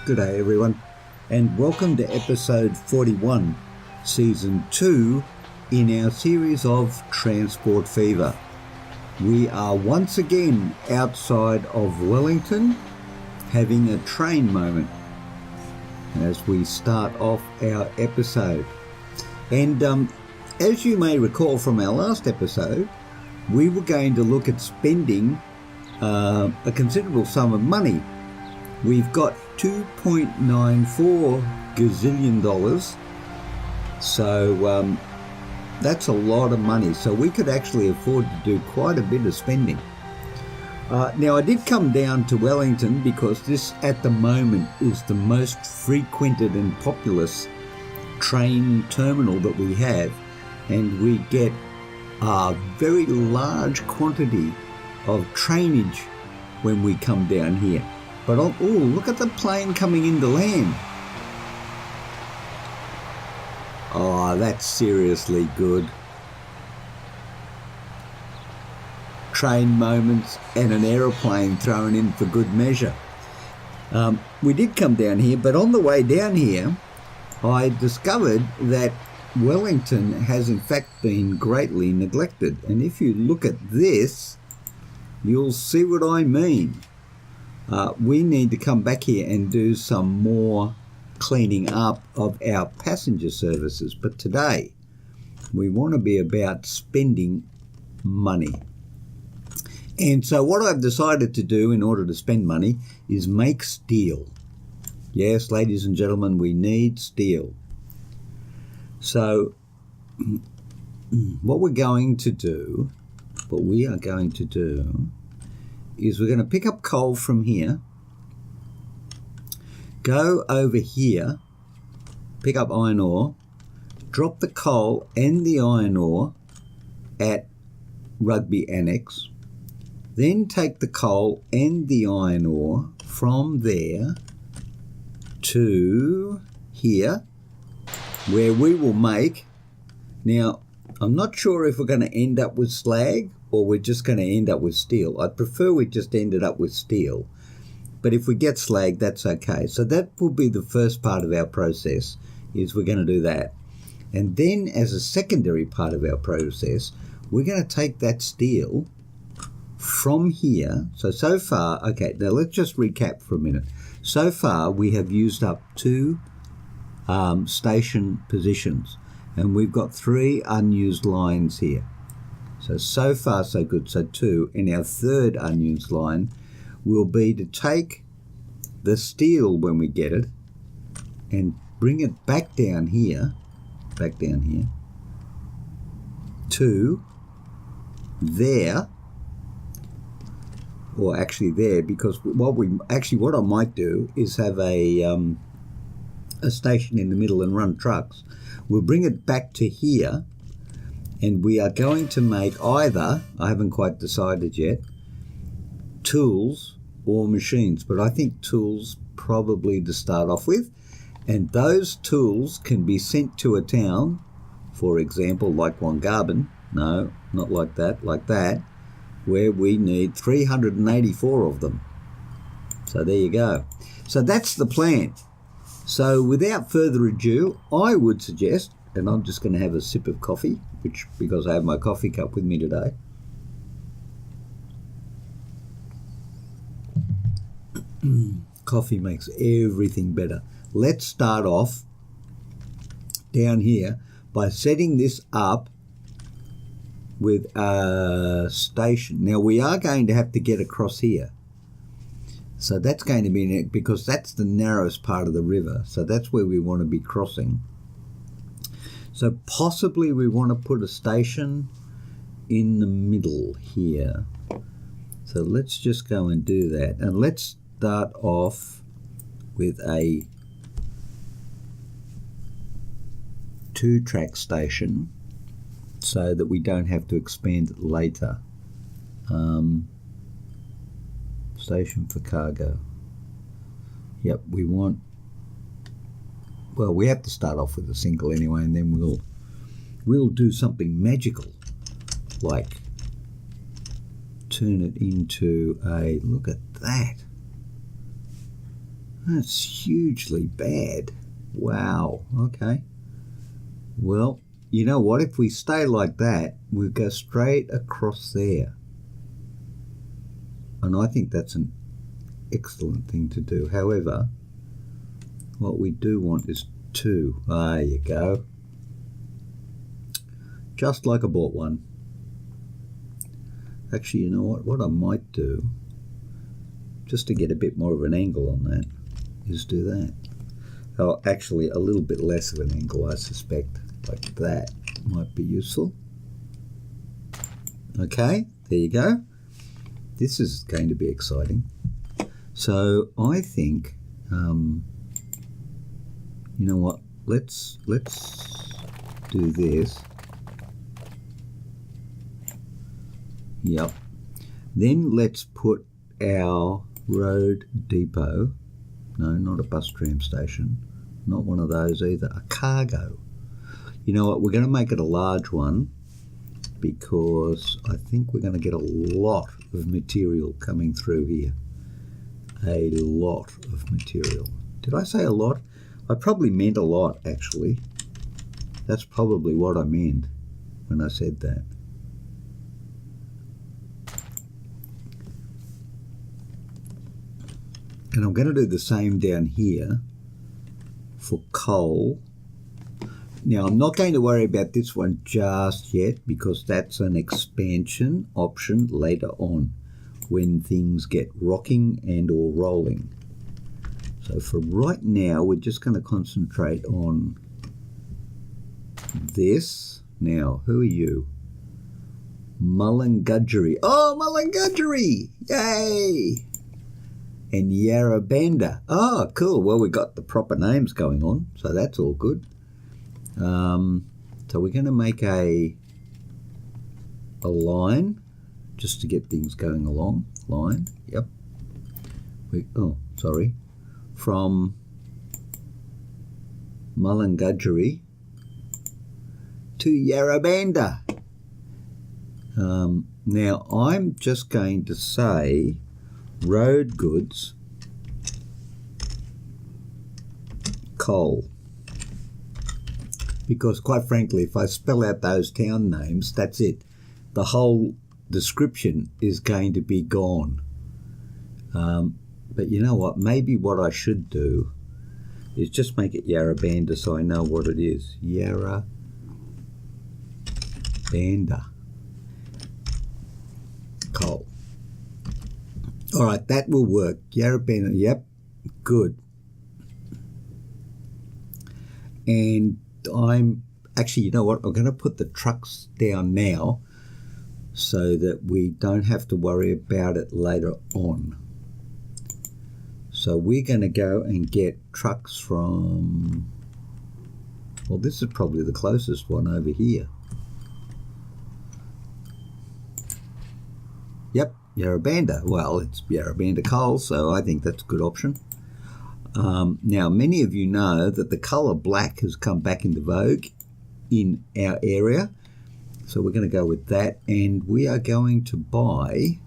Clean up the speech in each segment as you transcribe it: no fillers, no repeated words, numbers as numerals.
Good day everyone, and welcome to episode 41, season 2 in our series of Transport Fever. We are once again outside of Wellington having a train moment as we start off our episode. And as you may recall from our last episode, we were going to look at spending a considerable sum of money. We've got $2.94 gazillion, so that's a lot of money. So we could actually afford to do quite a bit of spending. Now, I did come down to Wellington because this, at the moment, is the most frequented and populous train terminal that we have, and we get a very large quantity of trainage when we come down here. But oh, look at the plane coming into land. Oh, that's seriously good. Train moments and an aeroplane thrown in for good measure. We did come down here, but on the way down here, I discovered that Wellington has in fact been greatly neglected. And if you look at this, you'll see what I mean. We need to come back here and do some more cleaning up of our passenger services. But today, we want to be about spending money. And so what I've decided to do in order to spend money is make steel. Yes, ladies and gentlemen, we need steel. So what we are going to do is we're going to pick up coal from here, go over here, pick up iron ore, drop the coal and the iron ore at Rugby Annex, then take the coal and the iron ore from there to here, where we will make, now I'm not sure if we're going to end up with slag or we're just going to end up with steel. I'd prefer we just ended up with steel. But if we get slag, that's okay. So that will be the first part of our process, is we're going to do that. And then as a secondary part of our process, we're going to take that steel from here. So far, okay, now let's just recap for a minute. So far, we have used up 2 station positions, and we've got 3 unused lines here. So far so good. So 2, and our third unused line will be to take the steel when we get it and bring it back down here to there, or actually there, because what I might do is have a station in the middle and run trucks. We'll bring it back to here, and we are going to make either, I haven't quite decided yet, tools or machines, but I think tools probably to start off with. And those tools can be sent to a town, for example, like Wangarbin, no, not like that, where we need 384 of them. So there you go. So that's the plan. So without further ado, I would suggest, and I'm just going to have a sip of coffee, because I have my coffee cup with me today. Coffee makes everything better. Let's start off down here by setting this up with a station. Now we are going to have to get across here. So that's going to be, because that's the narrowest part of the river. So that's where we want to be crossing. So possibly we want to put a station in the middle here. So let's just go and do that. And let's start off with a 2-track station so that we don't have to expand it later. Station for cargo. Yep, we have to start off with a single anyway, and then we'll do something magical, like turn it into a, look at that. That's hugely bad. Wow, okay. Well, you know what? If we stay like that, we'll go straight across there. And I think that's an excellent thing to do. However, what we do want is 2. There you go. Just like I bought one. Actually, you know what? What I might do, just to get a bit more of an angle on that, is do that. Oh, actually, a little bit less of an angle, I suspect. Like that might be useful. Okay, there you go. This is going to be exciting. So I think, you know what? Let's do this. Yep. Then let's put our road depot. No, not a bus tram station. Not one of those either. A cargo. You know what? We're going to make it a large one because I think we're going to get a lot of material coming through here. A lot of material. Did I say a lot? I probably meant a lot, actually. That's probably what I meant when I said that. And I'm going to do the same down here for coal. Now, I'm not going to worry about this one just yet because that's an expansion option later on when things get rocking and or rolling. So for right now, we're just going to concentrate on this. Now, who are you? Mulungudgery. Oh, Mulungudgery! Yay! And Yarrabanda. Oh, cool. Well, we got the proper names going on, so that's all good. So we're going to make a line just to get things going along. Line, yep. From Mulungudgery to Yarrabanda. Now, I'm just going to say road goods, coal. Because quite frankly, if I spell out those town names, that's it. The whole description is going to be gone. But you know what? Maybe what I should do is just make it Yarrabanda so I know what it is. Yarrabanda. Coal. All right, that will work. Yarrabanda, yep, good. And I'm actually, you know what, I'm going to put the trucks down now so that we don't have to worry about it later on. So we're going to go and get trucks from, well, this is probably the closest one over here. Yep, Yarrabanda. Well, it's Yarrabanda coal, so I think that's a good option. Now, many of you know that the colour black has come back into vogue in our area. So we're going to go with that. And we are going to buy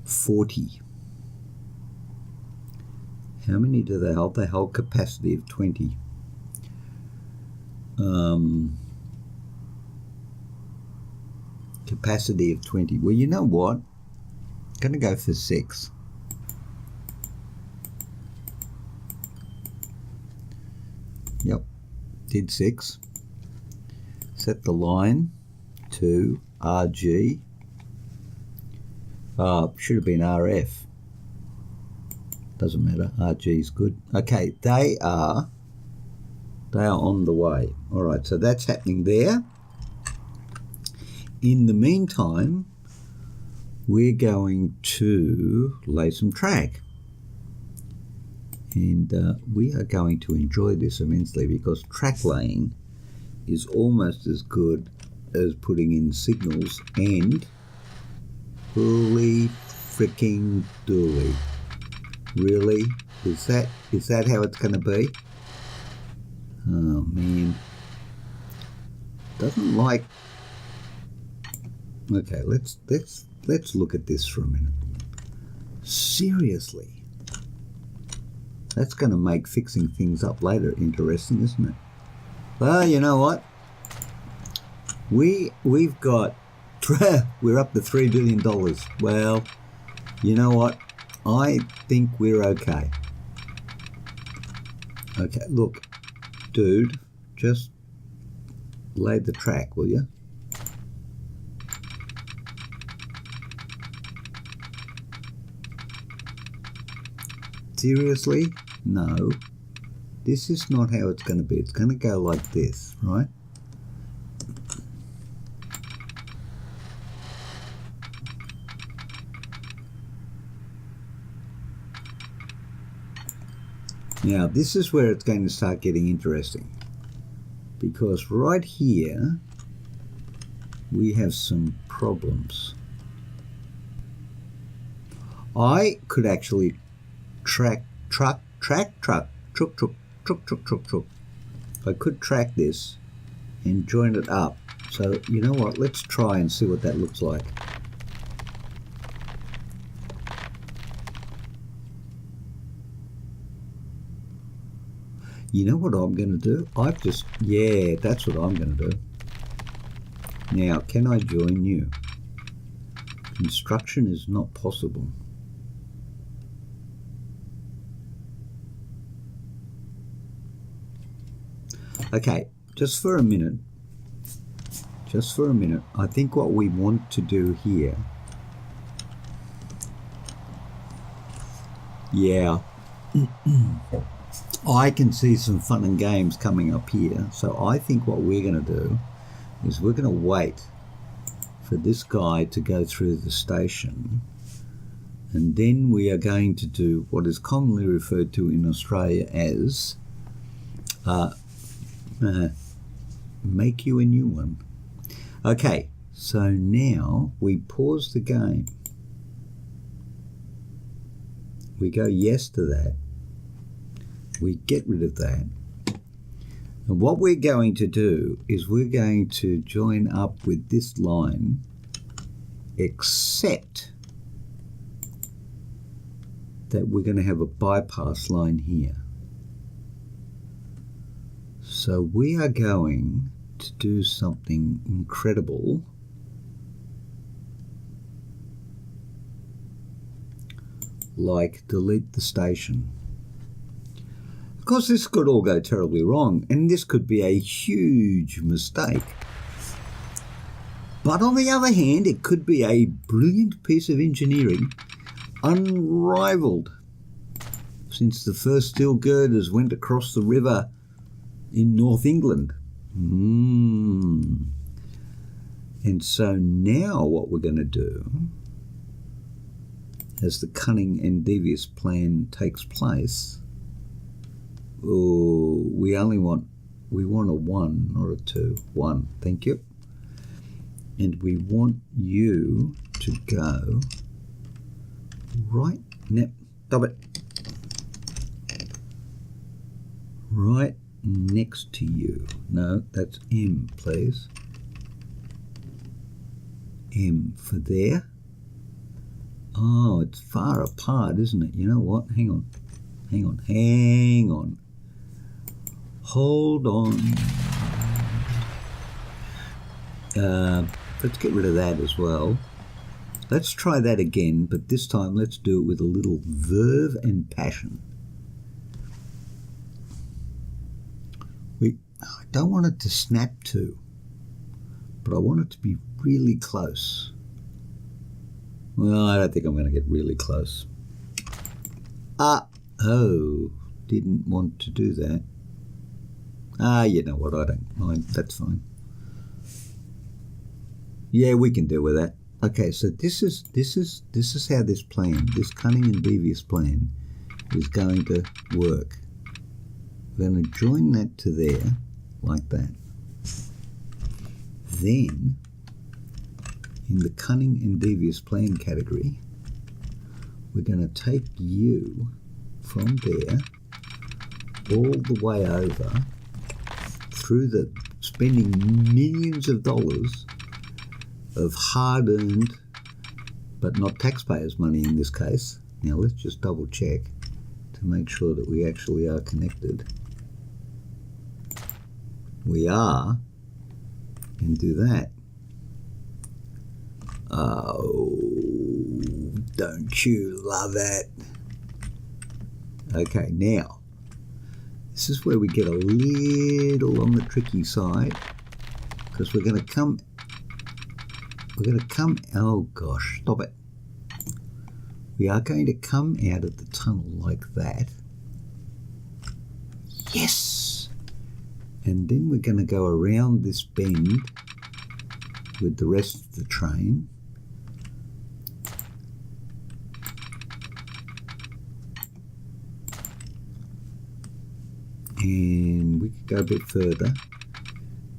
40. How many do they hold? They hold capacity of 20. Capacity of 20. Well, you know what? I'm going to go for 6. Yep, did 6. Set the line to RG. Should have been RF. Doesn't matter. RG is good. Okay, they are on the way. All right, so that's happening there. In the meantime, we're going to lay some track. And we are going to enjoy this immensely because track laying is almost as good as putting in signals and holy freaking dooly. Really? Is that how it's going to be? Oh man. Doesn't like. Okay, let's look at this for a minute. Seriously. That's going to make fixing things up later interesting, isn't it? Well, you know what? We've got, we're up to $3 billion. Well, you know what? I think we're okay. Okay, look, dude, just lay the track, will you? Seriously? No. This is not how it's going to be. It's going to go like this, right? Now, this is where it's going to start getting interesting. Because right here, we have some problems. I could actually truck. I could track this and join it up. So, you know what? Let's try and see what that looks like. You know what I'm going to do? Yeah, that's what I'm going to do. Now, can I join you? Construction is not possible. Okay, just for a minute, I think what we want to do here, yeah, I can see some fun and games coming up here. So I think what we're going to do is we're going to wait for this guy to go through the station, and then we are going to do what is commonly referred to in Australia as make you a new one. Okay, so now we pause the game. We go yes to that. We get rid of that. And what we're going to do is we're going to join up with this line, except that we're going to have a bypass line here. So we are going to do something incredible. Like delete the station. Of course, this could all go terribly wrong, and this could be a huge mistake. But on the other hand, it could be a brilliant piece of engineering, unrivaled, since the first steel girders went across the river in North England. And so now what we're going to do, as the cunning and devious plan takes place, we want a 1, not a 2. 1, thank you. And we want you to go right, stop it, right next to you. No, that's M, please. M for there. Oh, it's far apart, isn't it? You know what? Hang on. Hold on. Let's get rid of that as well. Let's try that again, but this time let's do it with a little verve and passion. I don't want it to snap to, but I want it to be really close. Well, I don't think I'm going to get really close. Didn't want to do that. You know what, I don't mind, that's fine. Yeah, we can deal with that. Okay, so this is how this plan, this cunning and devious plan, is going to work. We're going to join that to there, like that. Then, in the cunning and devious plan category, we're going to take you from there all the way over through the spending millions of dollars of hard-earned, but not taxpayers' money in this case, Now let's just double check to make sure that we actually are connected. We are, and do that. Oh, don't you love it? Okay, now, this is where we get a little on the tricky side, because we're going to come, oh gosh, stop it. We are going to come out of the tunnel like that. Yes! And then we're going to go around this bend with the rest of the train. And we could go a bit further.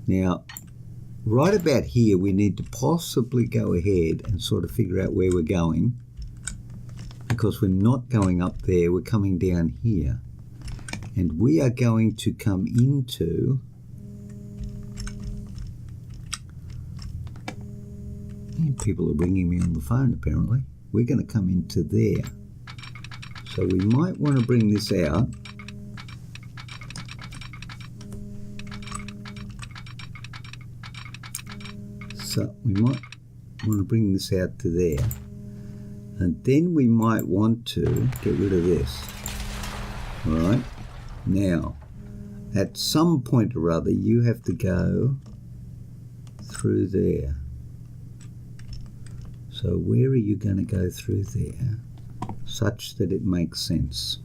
Now, right about here, we need to possibly go ahead and sort of figure out where we're going, because we're not going up there, we're coming down here. And we are going to come into, people are ringing me on the phone apparently. We're going to come into there. So we might want to bring this out. So we might want to bring this out to there. And then we might want to get rid of this. All right. Now, at some point or other, you have to go through there. So where are you going to go through there such that it makes sense?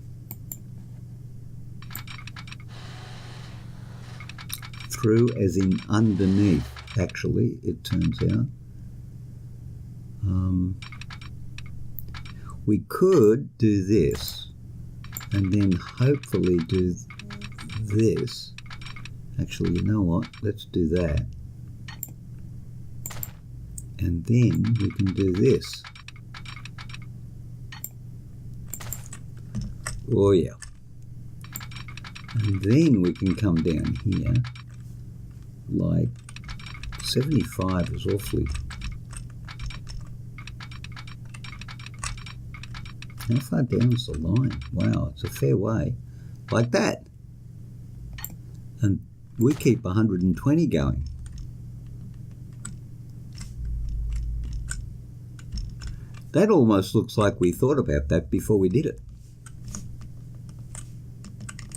Through as in underneath, actually, it turns out. We could do this and then hopefully do this. Actually, you know what? Let's do that. And then we can do this. Oh yeah. And then we can come down here. Like 75 is awfully. How far down is the line? Wow, it's a fair way. Like that. And we keep 120 going. That almost looks like we thought about that before we did it.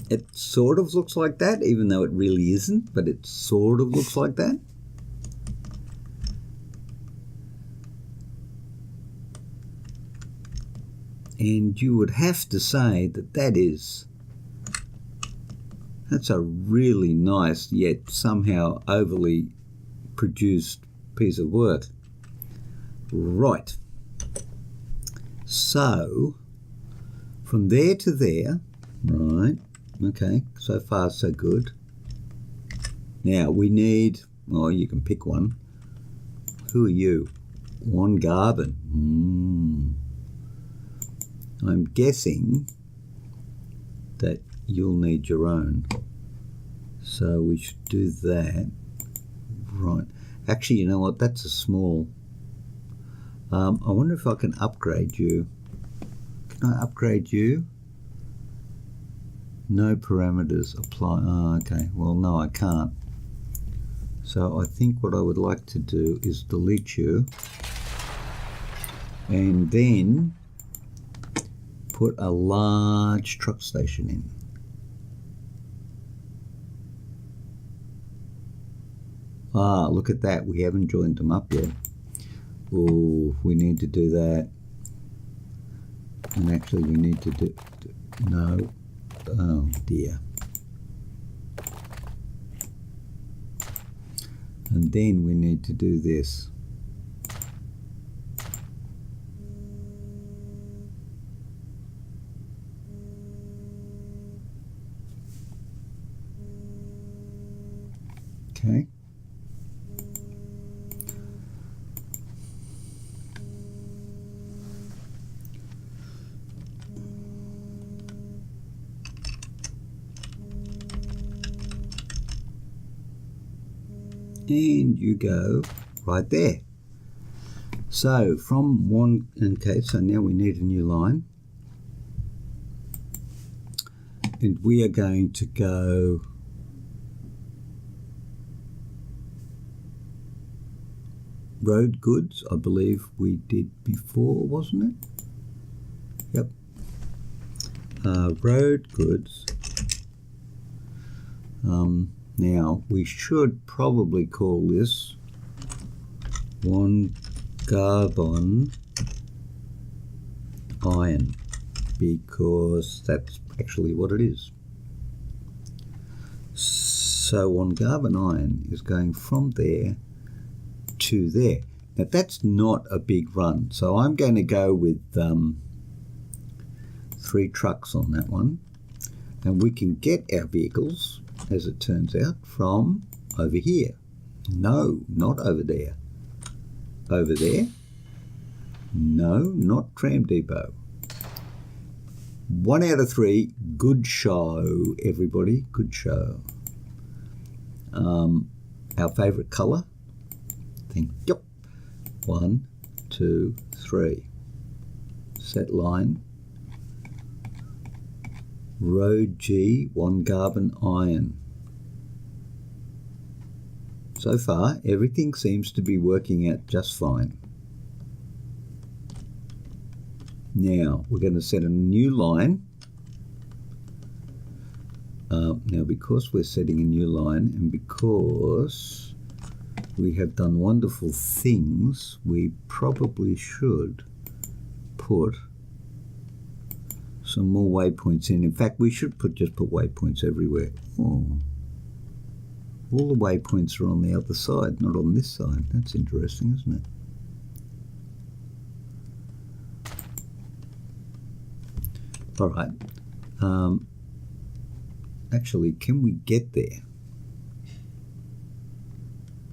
It sort of looks like that, even though it really isn't, but it sort of looks like that. And you would have to say that that's a really nice yet somehow overly produced piece of work. Right. So, from there to there, right, okay, so far so good. Now we need, well, you can pick one. Who are you? One Garvin. I'm guessing that you'll need your own. So we should do that. Right. Actually, you know what? That's a small. I wonder if I can upgrade you. Can I upgrade you? No parameters apply. Oh, okay. Well, no, I can't. So I think what I would like to do is delete you. And then put a large truck station in. Ah, look at that. We haven't joined them up yet. Oh, we need to do that. And actually we need to do no. Oh dear. And then we need to do this. Okay. And you go right there. So from one, okay, so now we need a new line. And we are going to go road goods, I believe we did before, wasn't it? Yep. Road goods. Now, we should probably call this 1 carbon iron, because that's actually what it is. So 1 carbon iron is going from there to there. Now that's not a big run, so I'm going to go with 3 trucks on that one, and we can get our vehicles, as it turns out, from over here. No, not over there. Over there? No, not Tram Depot. 1 out of 3, good show, everybody, good show. Our favourite colour? Think, yep. 1, 2, 3. Set line. Road G, 1 carbon iron. So far, everything seems to be working out just fine. Now, we're going to set a new line. Now, because we're setting a new line, and because we have done wonderful things, we probably should put some more waypoints in. In fact, we should just put waypoints everywhere. Oh. All the waypoints are on the other side, not on this side. That's interesting, isn't it? All right. Actually, can we get there?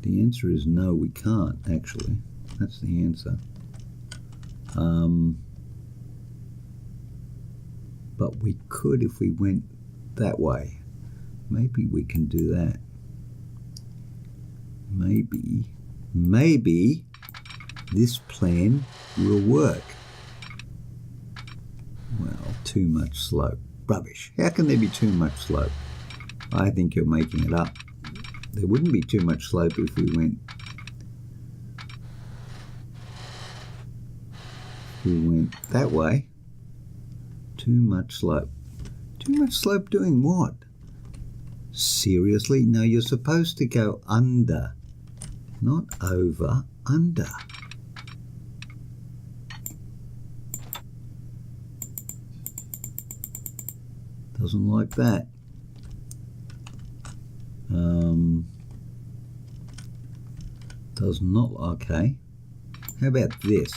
The answer is no, we can't, actually. That's the answer. But we could if we went that way. Maybe we can do that. Maybe this plan will work. Well, too much slope. Rubbish. How can there be too much slope? I think you're making it up. There wouldn't be too much slope if we went that way. Too much slope. Too much slope doing what? Seriously? No, you're supposed to go under, not over, under. Doesn't like that. Does not. Okay. How about this?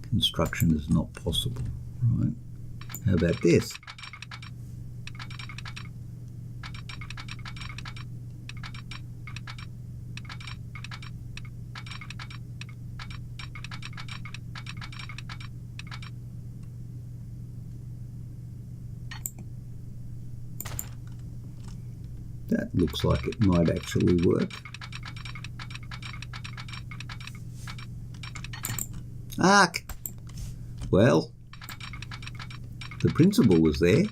Construction is not possible, right? How about this? That looks like it might actually work. Arc! Well, the principle was there.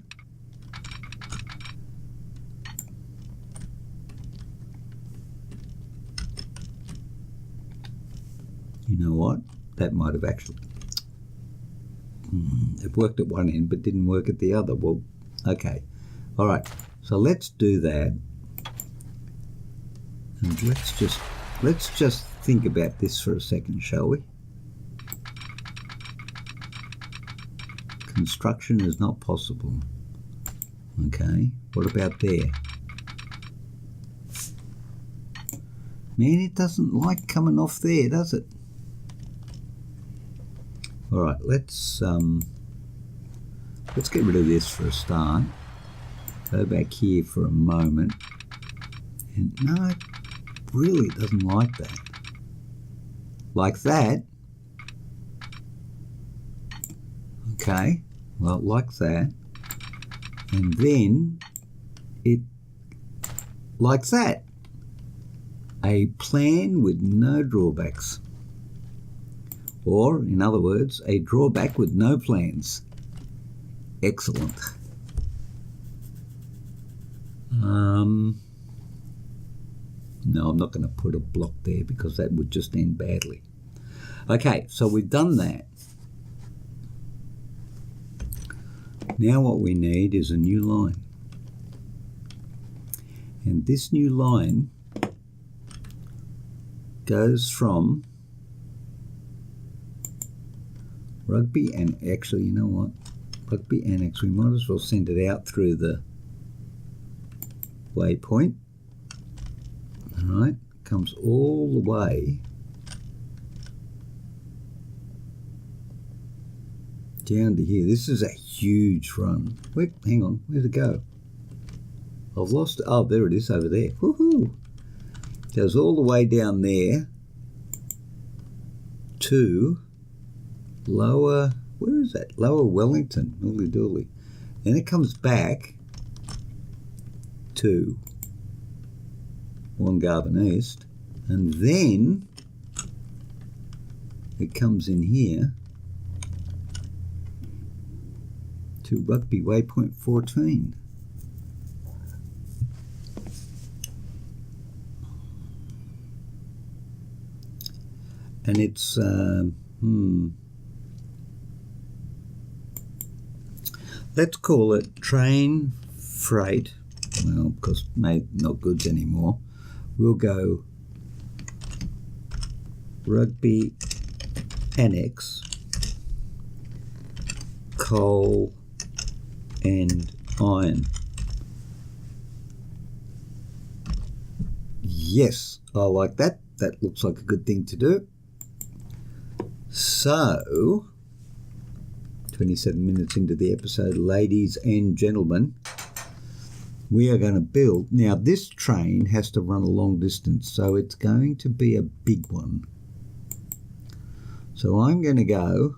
You know what? That might have actually... It worked at one end but didn't work at the other. Well, okay. All right. So let's do that. And let's just think about this for a second, shall we? Construction is not possible. Okay, what about there? Man, it doesn't like coming off there, does it? All right, let's get rid of this for a start. Go back here for a moment. And no, it really doesn't like that. Like that. Okay, well, like that. And then it like that. A plan with no drawbacks. Or, in other words, a drawback with no plans. Excellent. No, I'm not going to put a block there because that would just end badly. Okay, so we've done that. Now what we need is a new line. And this new line goes from Rugby and actually, you know what? Rugby Annex, we might as well send it out through the waypoint. All right, comes all the way down to here. This is a huge run. Wait, hang on, where'd it go? I've lost it. Oh, there it is over there. Woohoo! Goes all the way down there to Lower, where is that? Lower Wellington, Nooly Dooly. Then it comes back to Wongarvan East, and then it comes in here to Rugby Waypoint 14. And it's, let's call it train freight, well, because made not goods anymore. We'll go Rugby Annex, coal and iron. Yes, I like that. That looks like a good thing to do. So, 27 minutes into the episode, ladies and gentlemen, we are going to build. Now, this train has to run a long distance, so it's going to be a big one. So I'm going to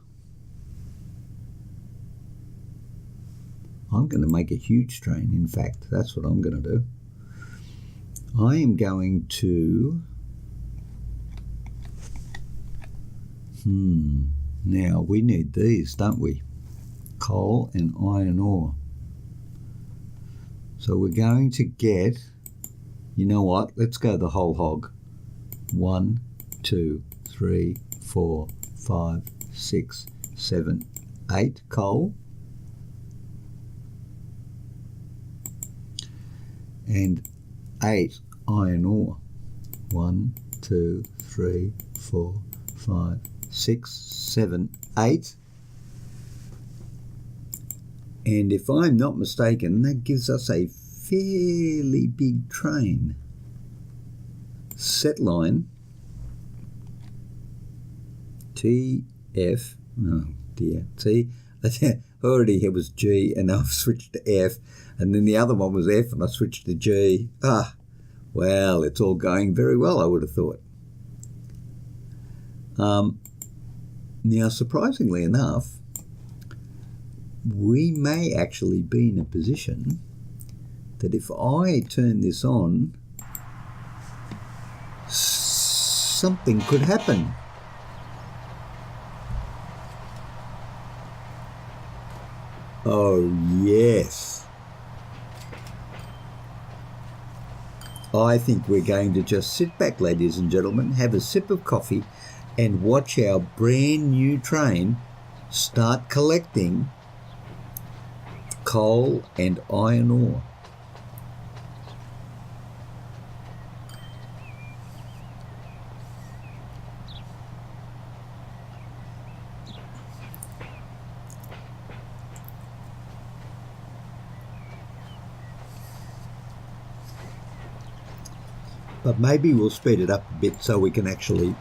make a huge train. In fact, that's what I'm going to do. I am going to... Now, we need these, don't we? Coal and iron ore. So we're going to get, you know what? Let's go the whole hog. 1, 2, 3, 4, 5, 6, 7, 8 coal. And 8 iron ore. 1, 2, 3, 4, 5, 6, 7, 8. And if I'm not mistaken, that gives us a fairly big train. Set line TF, oh dear, T, already it was G and now I've switched to F, and then the other one was F and I switched to G. Well, it's all going very well, I would have thought. Now, surprisingly enough, we may actually be in a position that if I turn this on, something could happen. Oh, yes. I think we're going to just sit back, ladies and gentlemen, have a sip of coffee and watch our brand new train start collecting coal and iron ore. But maybe we'll speed it up a bit so we can actually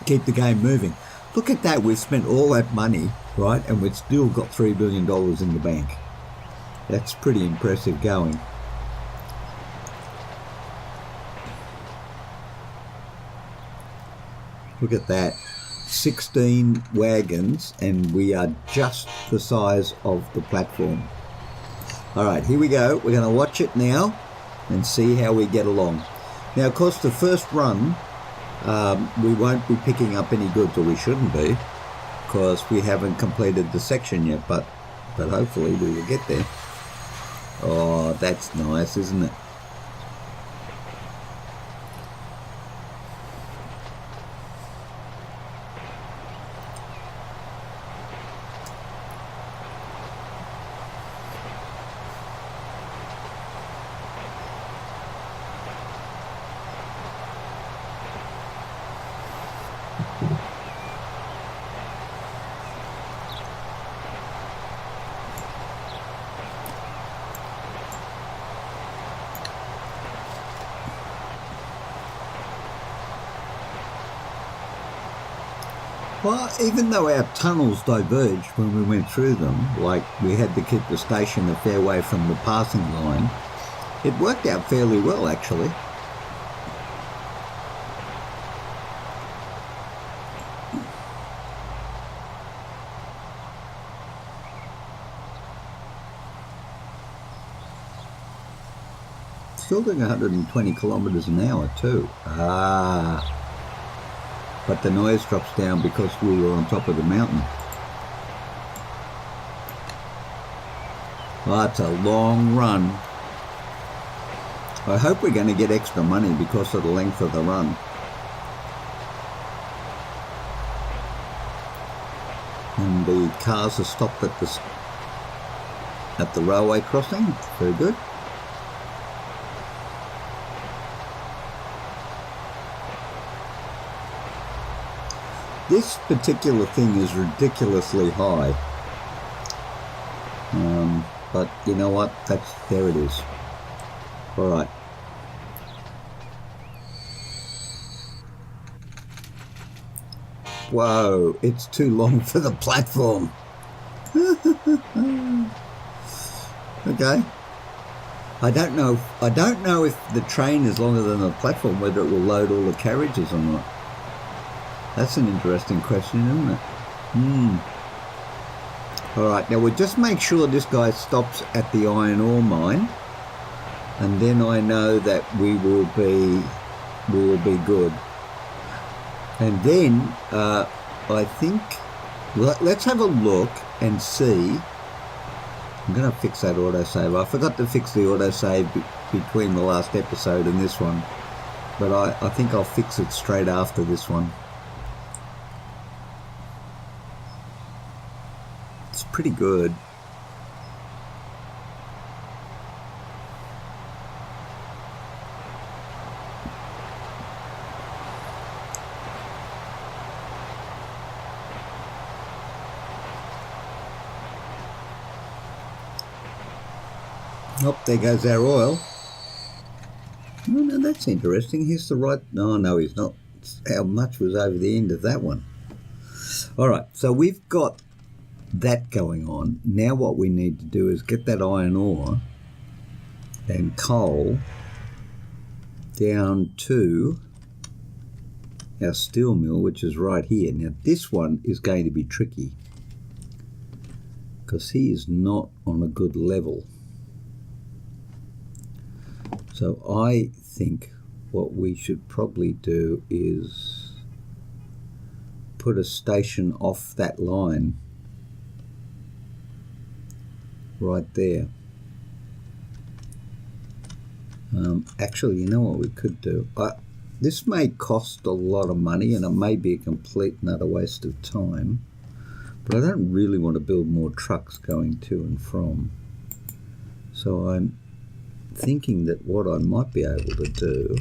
keep the game moving. Look at that, we've spent all that money, right, and we've still got $3 billion in the bank. That's pretty impressive going. Look at that, 16 wagons, and we are just the size of the platform. All right, here we go. We're going to watch it now and see how we get along. Now, of course, the first run, we won't be picking up any goods, or we shouldn't be, because we haven't completed the section yet, but hopefully we will get there. Oh, that's nice, isn't it? Well, even though our tunnels diverged when we went through them, like we had to keep the station a fair way from the passing line, it worked out fairly well, actually. Still doing 120 kilometres an hour too. But the noise drops down because we were on top of the mountain. Well, that's a long run. I hope we're going to get extra money because of the length of the run. And the cars are stopped at the railway crossing. Very good. This particular thing is ridiculously high. But you know what? There it is. All right. Whoa, it's too long for the platform. Okay. I don't know if the train is longer than the platform, whether it will load all the carriages or not. That's an interesting question, isn't it? Alright, now we'll just make sure this guy stops at the iron ore mine, and then I know that we will be good. And then I think let's have a look and see. I'm going to fix that autosave. I forgot to fix the autosave between the last episode and this one, but I think I'll fix it straight after this one. It's pretty good. Oh, there goes our oil. Oh, no, that's interesting. Here's the right... No, he's not. How much was over the end of that one? All right, so we've got that going on. Now what we need to do is get that iron ore and coal down to our steel mill, which is right here. Now this one is going to be tricky because he is not on a good level. So I think what we should probably do is put a station off that line right there. Actually, you know what we could do? This may cost a lot of money and it may be a complete and utter waste of time, but I don't really want to build more trucks going to and from. So I'm thinking that what I might be able to do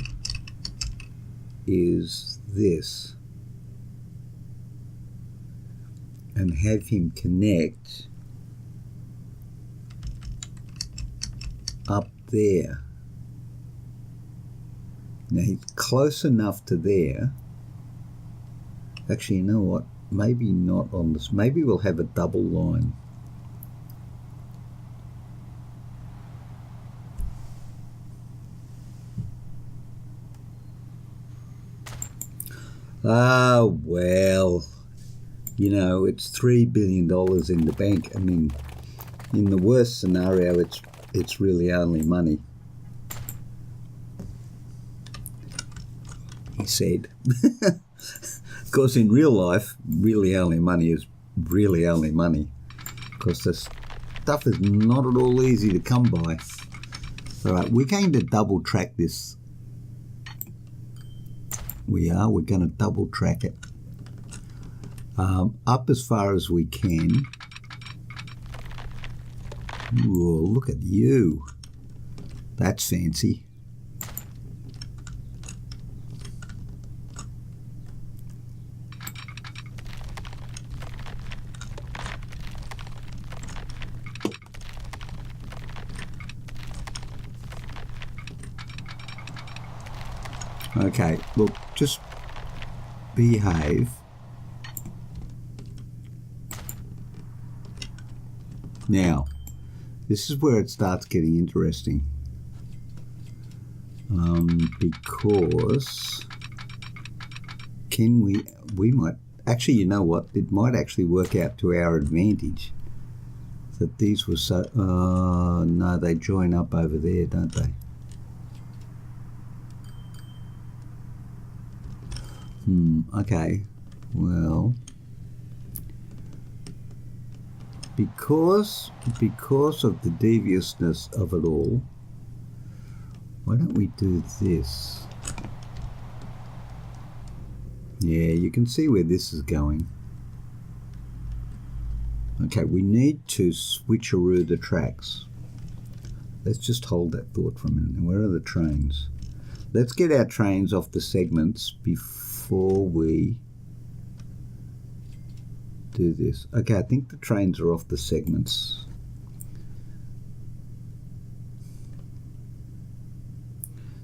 is this, and have him connect up there. Now he's close enough to there. Actually, you know what? Maybe not on this. Maybe we'll have a double line. Ah, well, you know, it's $3 billion in the bank. I mean, in the worst scenario, it's really only money. He said. Of course, in real life, really only money is really only money, because stuff is not at all easy to come by. All right, we're going to double track this. We're going to double track it up as far as we can. Whoa, look at you. That's fancy. Okay, look, just behave. Now, this is where it starts getting interesting. Because we might, actually, you know what, it might actually work out to our advantage that these were so, no, they join up over there, don't they? Okay, well, because of the deviousness of it all, why don't we do this? Yeah, you can see where this is going. Okay, we need to switcheroo the tracks. Let's just hold that thought for a minute. Where are the trains? Let's get our trains off the segments before we do this. Okay, I think the trains are off the segments.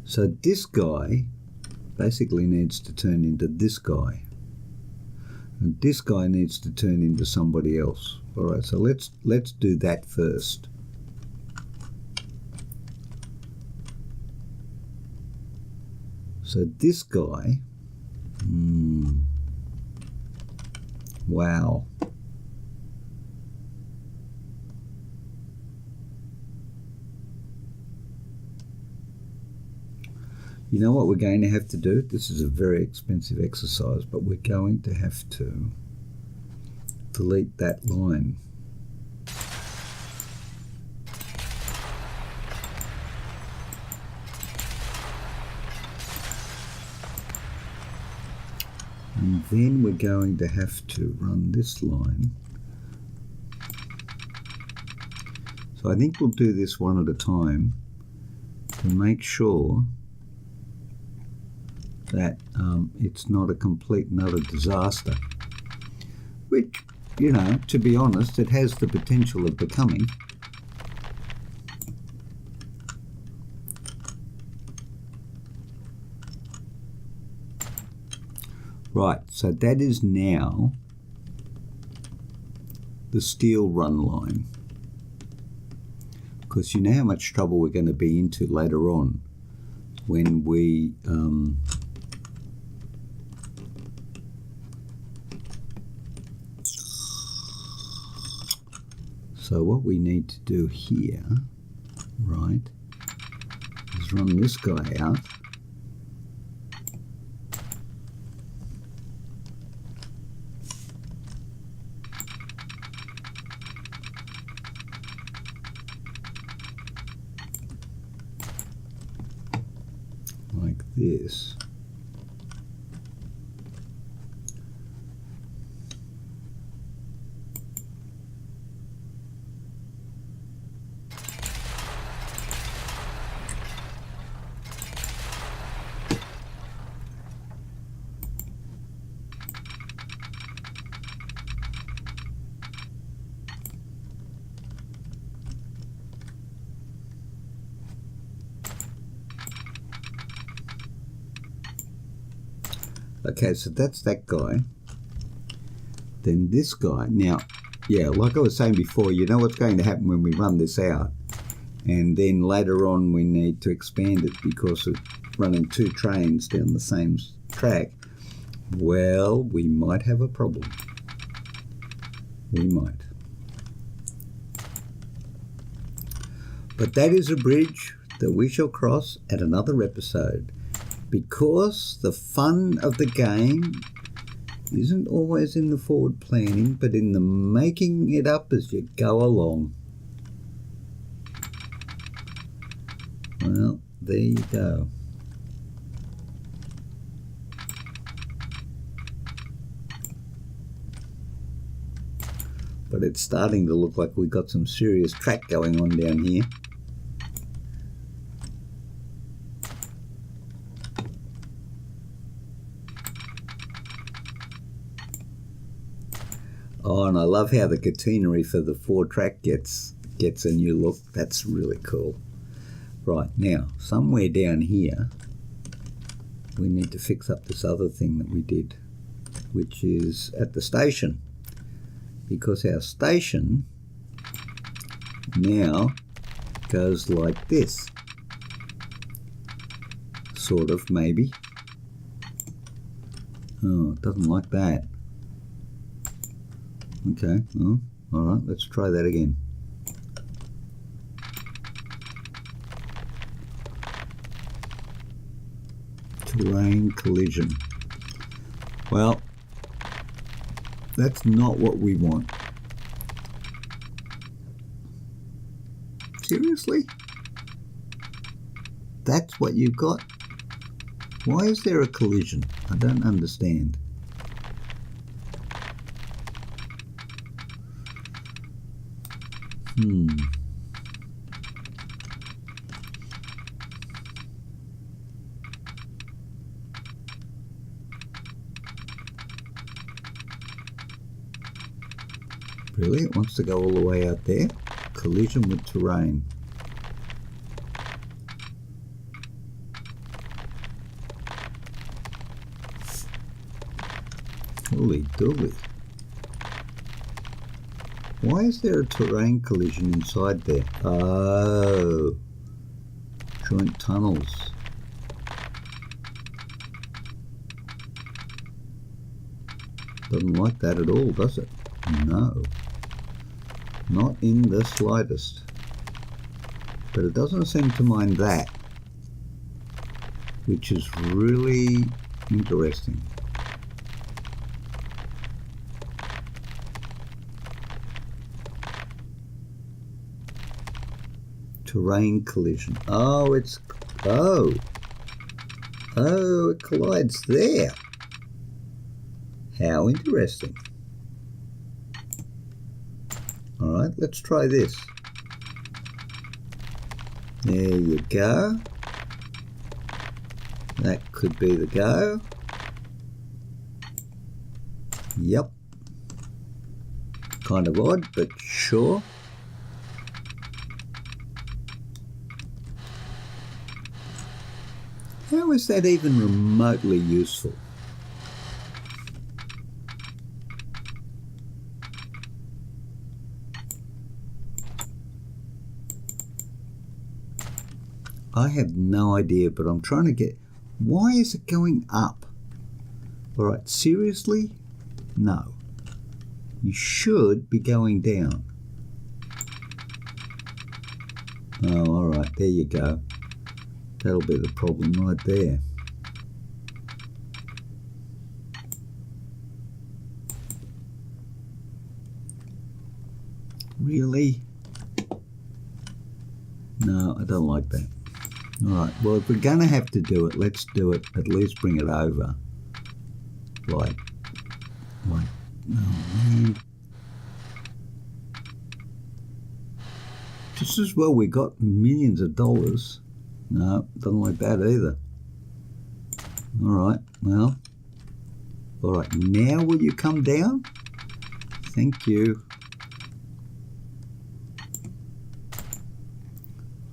So this guy basically needs to turn into this guy. And this guy needs to turn into somebody else. All right, so let's do that first. So this guy, wow. You know what we're going to have to do? This is a very expensive exercise, but we're going to have to delete that line. And then we're going to have to run this line. So I think we'll do this one at a time to make sure that it's not a complete and utter disaster, which, you know, to be honest, it has the potential of becoming. Right, so that is now the steel run line, because you know how much trouble we're going to be into later on when we so what we need to do here, right, is run this guy out. Like this. Okay, so that's that guy. Then this guy. Now, yeah, like I was saying before, you know what's going to happen when we run this out. And then later on we need to expand it because of running two trains down the same track. Well, we might have a problem. We might. But that is a bridge that we shall cross at another episode. Because the fun of the game isn't always in the forward planning, but in the making it up as you go along. Well, there you go. But it's starting to look like we've got some serious track going on down here. Oh, and I love how the catenary for the 4-track gets a new look. That's really cool. Right, now, somewhere down here, we need to fix up this other thing that we did, which is at the station. Because our station now goes like this. Sort of, maybe. Oh, it doesn't like that. Okay, oh, alright, let's try that again. Terrain collision. Well, that's not what we want. Seriously? That's what you've got? Why is there a collision? I don't understand. Really? It wants to go all the way out there? Collision with terrain. Holy dooly. Why is there a terrain collision inside there? Oh, joint tunnels. Doesn't like that at all, does it? No, not in the slightest. But it doesn't seem to mind that, which is really interesting. Terrain collision. Oh, it collides there. How interesting. All right, let's try this. There you go. That could be the go. Yep. Kind of odd, but sure. How is that even remotely useful? I have no idea, but I'm trying to get... Why is it going up? All right, seriously? No. You should be going down. Oh, all right, there you go. That'll be the problem right there. Really? No, I don't like that. All right, well, if we're going to have to do it, let's do it. At least bring it over. Like, oh man. Just as well we got millions of dollars. No, doesn't like that either. All right, well. All right, now will you come down? Thank you.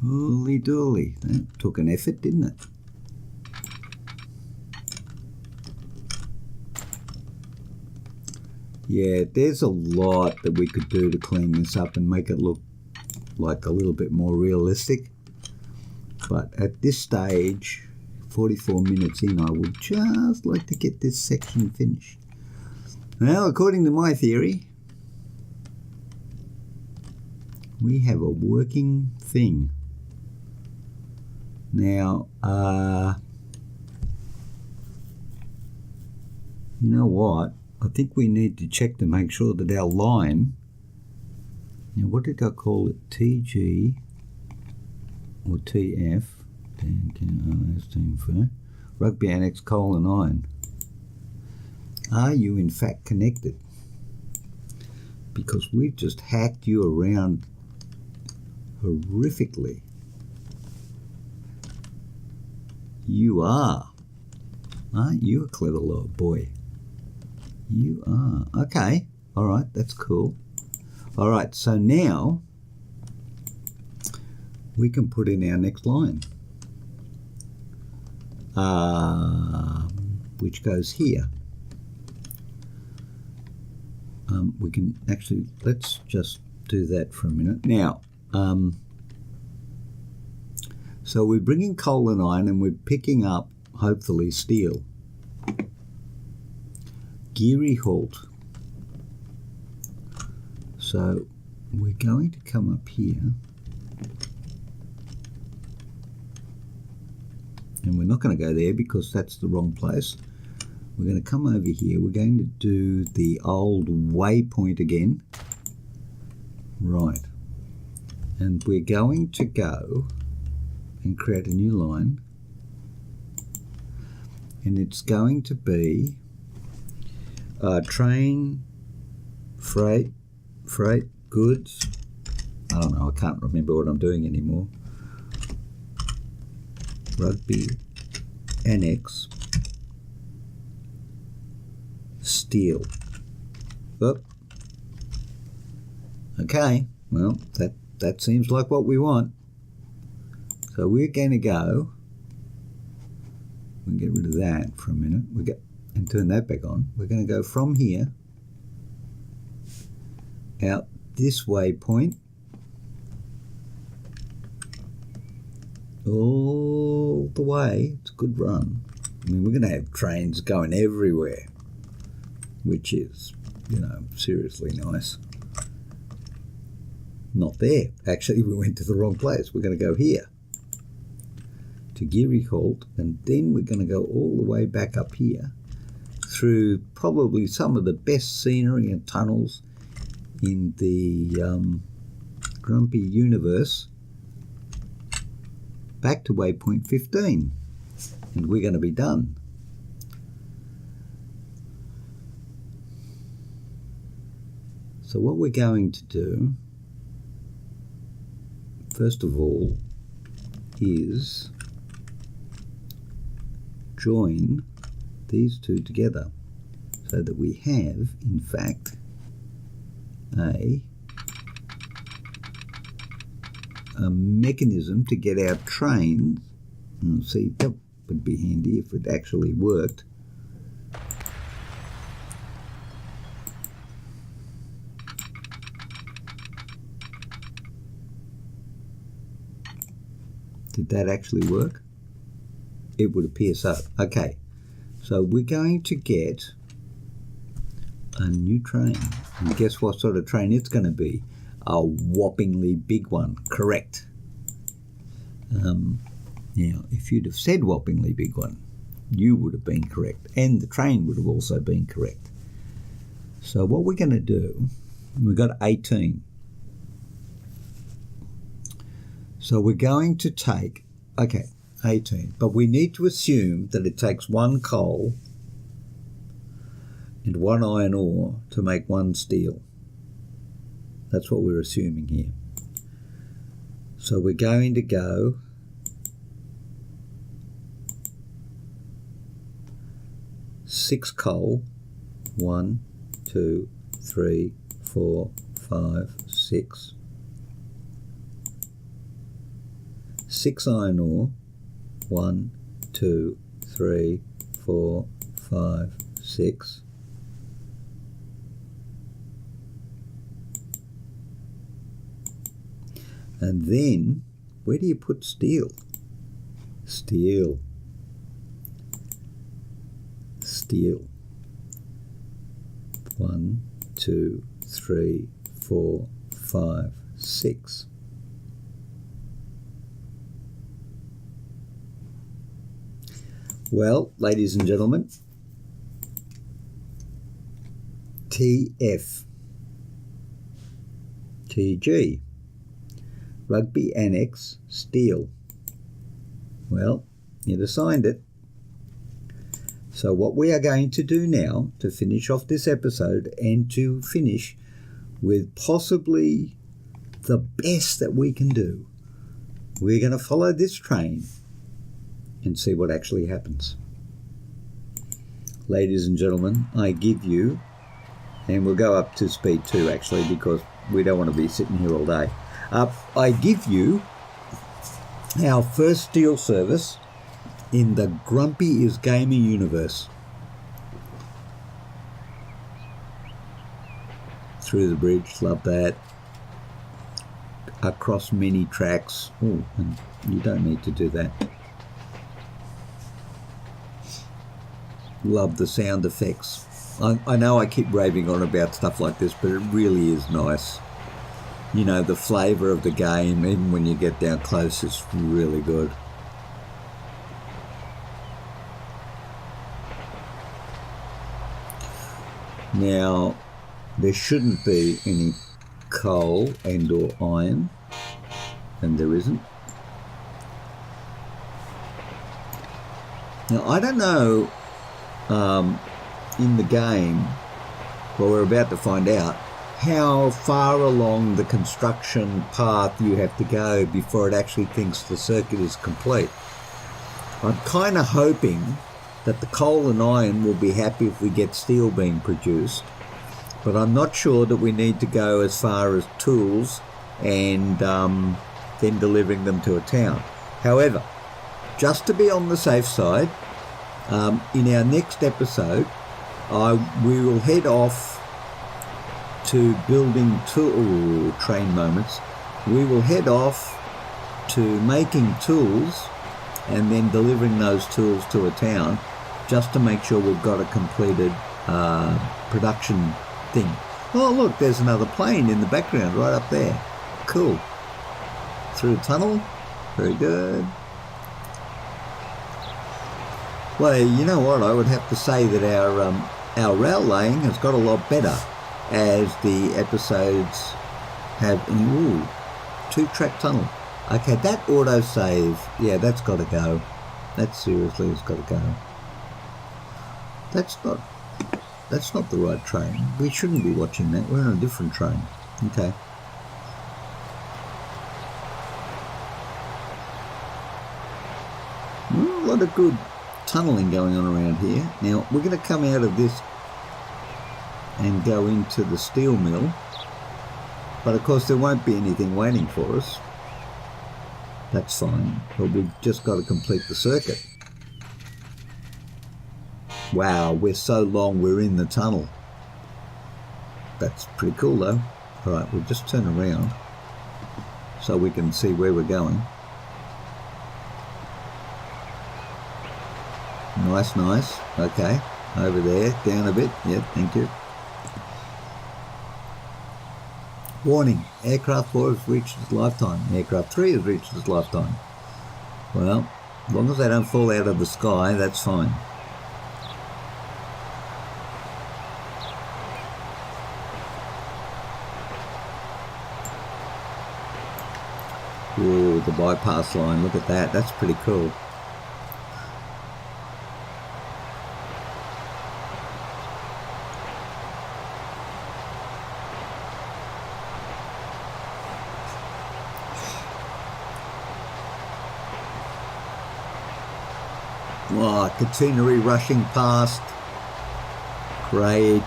Holy dooly. That took an effort, didn't it? Yeah, there's a lot that we could do to clean this up and make it look like a little bit more realistic. But at this stage, 44 minutes in, I would just like to get this section finished. Well, according to my theory, we have a working thing. Now, you know what? I think we need to check to make sure that our line, now what did I call it? TG or TF? Team for Rugby Annex Coal and Iron. Are you in fact connected? Because we've just hacked you around horrifically. You are. Aren't you a clever little boy? You are. Okay. All right. That's cool. All right. So now we can put in our next line, which goes here. We can actually, let's just do that for a minute. Now, so we're bringing coal and iron and we're picking up, hopefully, steel. Geary halt. So we're going to come up here. And we're not going to go there because that's the wrong place. We're going to come over here. We're going to do the old waypoint again. Right. And we're going to go and create a new line. And it's going to be train, freight, goods. I don't know. I can't remember what I'm doing anymore. Rugby Annex steel. Oop. Okay, well that seems like what we want. So we're going to go. We'll get rid of that for a minute. And turn that back on. We're going to go from here out this waypoint all the way. It's a good run. I mean, we're going to have trains going everywhere, which is, seriously nice. Not there. Actually, we went to the wrong place. We're going to go here to Geary halt, and then we're going to go all the way back up here through probably some of the best scenery and tunnels in the Grumpy universe back to waypoint 15, and we're going to be done. So what we're going to do, first of all, is join these two together so that we have, in fact, a mechanism to get our trains. See, that would be handy if it actually worked. Did that actually work? It would appear so. Okay, so we're going to get a new train. And guess what sort of train it's going to be? A whoppingly big one. Correct. Now, if you'd have said whoppingly big one, you would have been correct. And the train would have also been correct. So what we're going to do, we've got 18. So we're going to take, 18. But we need to assume that it takes one coal and one iron ore to make one steel. That's what we're assuming here. So we're going to go six coal, 1, 2, 3, 4, 5, 6. 6 iron ore, 1, 2, 3, 4, 5, 6. And then, where do you put steel? Steel. 1, 2, 3, 4, 5, 6. Well, ladies and gentlemen, TF, TG, Rugby Annex Steel. Well, it assigned it. So what we are going to do now to finish off this episode and to finish with possibly the best that we can do, we're going to follow this train and see what actually happens. Ladies and gentlemen, I give you, and we'll go up to speed 2 actually because we don't want to be sitting here all day. I give you our first steel service in the Grumpy is Gaming universe. Through the bridge, love that. Across many tracks. Oh, and you don't need to do that. Love the sound effects. I know I keep raving on about stuff like this, but it really is nice. You know, the flavour of the game, even when you get down close, is really good. Now, there shouldn't be any coal and or iron, and there isn't. Now, I don't know in the game, well, we're about to find out, how far along the construction path you have to go before it actually thinks the circuit is complete. I'm kind of hoping that the coal and iron will be happy if we get steel being produced, but I'm not sure that we need to go as far as tools and then delivering them to a town. However, just to be on the safe side, in our next episode, we will head off to building train moments. We will head off to making tools and then delivering those tools to a town, just to make sure we've got a completed production thing. Oh look, there's another plane in the background right up there. Cool. Through a tunnel. Very good. Well, you know what, I would have to say that our rail laying has got a lot better as the episodes have. Ooh, 2-track tunnel. Okay, that autosave, yeah, that's got to go. That seriously has got to go. That's not the right train. We shouldn't be watching that. We're on a different train. Okay. A lot of good tunnelling going on around here. Now, we're going to come out of this and go into the steel mill. But of course there won't be anything waiting for us. That's fine. But we've just got to complete the circuit. Wow, we're so long we're in the tunnel. That's pretty cool though. Alright, we'll just turn around so we can see where we're going. Nice, nice. Okay, over there, down a bit. Yep, thank you. Warning, aircraft 4 has reached its lifetime. Aircraft 3 has reached its lifetime. Well, as long as they don't fall out of the sky, that's fine. Ooh, the bypass line, look at that. That's pretty cool. Oh, catenary rushing past. Great.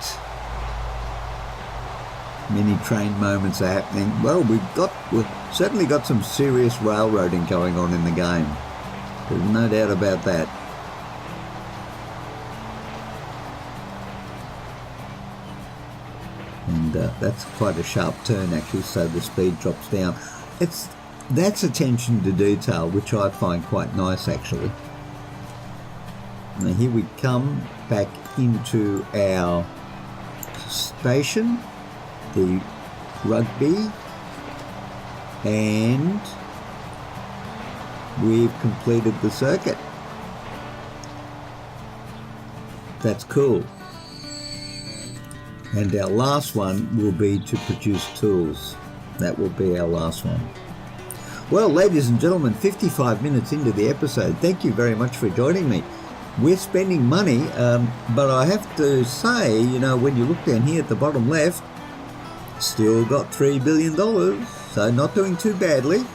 Many train moments are happening. Well, we've certainly got some serious railroading going on in the game. There's no doubt about that. And that's quite a sharp turn actually, so the speed drops down. That's attention to detail, which I find quite nice actually. Now here we come back into our station, the rugby, and we've completed the circuit. That's cool. And our last one will be to produce tools. That will be our last one. Well, ladies and gentlemen, 55 minutes into the episode. Thank you very much for joining me. We're spending money, but I have to say, when you look down here at the bottom left, still got $3 billion, so not doing too badly.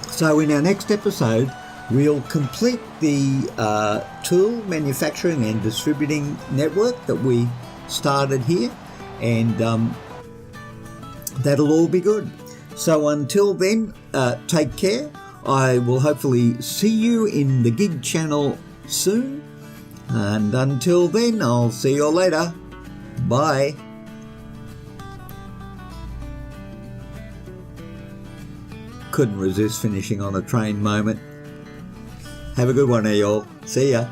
So in our next episode, we'll complete the tool manufacturing and distributing network that we started here, and that'll all be good. So until then, take care. I will hopefully see you in the gig channel soon. And until then, I'll see you all later. Bye. Couldn't resist finishing on a train moment. Have a good one, y'all. See ya.